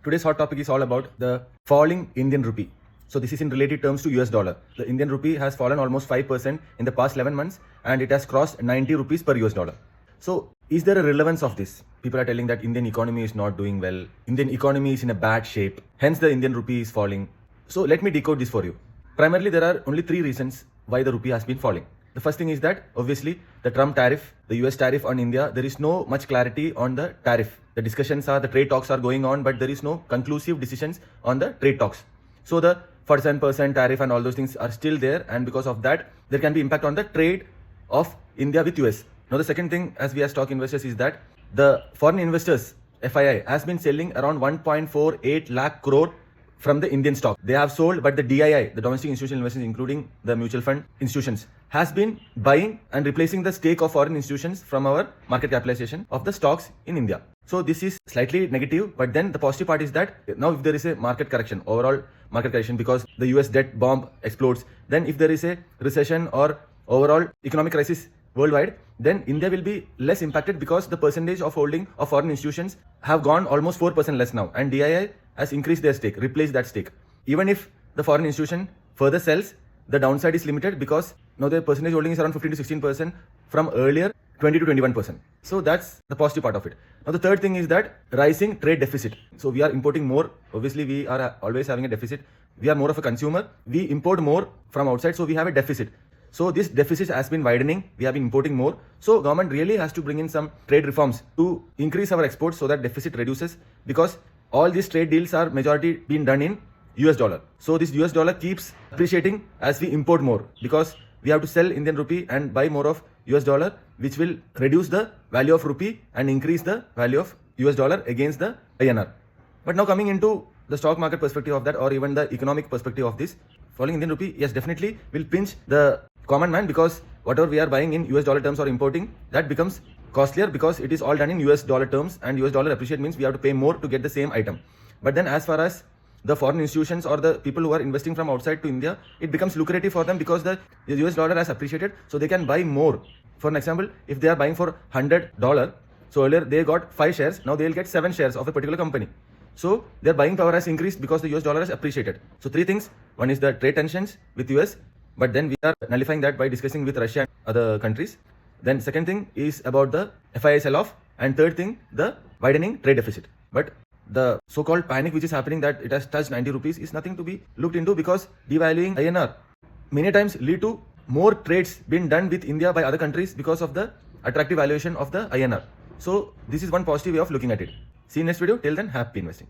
Today's hot topic is all about the falling Indian rupee. So this is in related terms to US dollar. The Indian rupee has fallen almost 5% in the past 11 months and it has crossed 90 rupees per US dollar. So is there a relevance of this? People are telling that Indian economy is not doing well. Indian economy is in a bad shape. Hence the Indian rupee is falling. So let me decode this for you. Primarily there are only three reasons why the rupee has been falling. The first thing is that obviously the Trump tariff, the US tariff on India, there is no much clarity on the tariff. The discussions are, the trade talks are going on, but there is no conclusive decisions on the trade talks. So the 47% tariff and all those things are still there, and because of that, there can be impact on the trade of India with US. Now the second thing, as we as stock investors, is that the foreign investors, FII, has been selling around 1.48 lakh crore from the Indian stock. They have sold, but the DII, the domestic institutional investors, including the mutual fund institutions, has been buying and replacing the stake of foreign institutions from our market capitalization of the stocks in India. So this is slightly negative, but then the positive part is that now if there is a market correction, overall market correction, because the US debt bomb explodes, then if there is a recession or overall economic crisis worldwide, then India will be less impacted because the percentage of holding of foreign institutions have gone almost 4% less now, and DII has increased their stake, replaced that stake. Even if the foreign institution further sells, the downside is limited because now their percentage holding is around 15 to 16% from earlier 20 to 21%. So that's the positive part of it. Now the third thing is that rising trade deficit. So we are importing more. Obviously we are always having a deficit. We are more of a consumer. We import more from outside, so we have a deficit. So this deficit has been widening. We have been importing more. So government really has to bring in some trade reforms to increase our exports so that deficit reduces, because all these trade deals are majority being done in US dollar. So this US dollar keeps appreciating as we import more, because we have to sell Indian rupee and buy more of US dollar, which will reduce the value of rupee and increase the value of US dollar against the INR. But now coming into the stock market perspective of that, or even the economic perspective of this, falling Indian rupee, yes, definitely will pinch the common man, because whatever we are buying in US dollar terms or importing, that becomes costlier because it is all done in US dollar terms, and US dollar appreciate means we have to pay more to get the same item. But then as far as the foreign institutions or the people who are investing from outside to India, it becomes lucrative for them because the US dollar has appreciated, so they can buy more. For an example, if they are buying for $100, so earlier they got 5 shares, now they will get 7 shares of a particular company. So their buying power has increased because the US dollar has appreciated. So three things. One is the trade tensions with US, but then we are nullifying that by discussing with Russia and other countries. Then second thing is about the FII sell-off, and third thing, the widening trade deficit. But the so-called panic which is happening that it has touched 90 rupees is nothing to be looked into, because devaluing INR many times lead to more trades being done with India by other countries because of the attractive valuation of the INR. So this is one positive way of looking at it. See you next video. Till then, happy investing.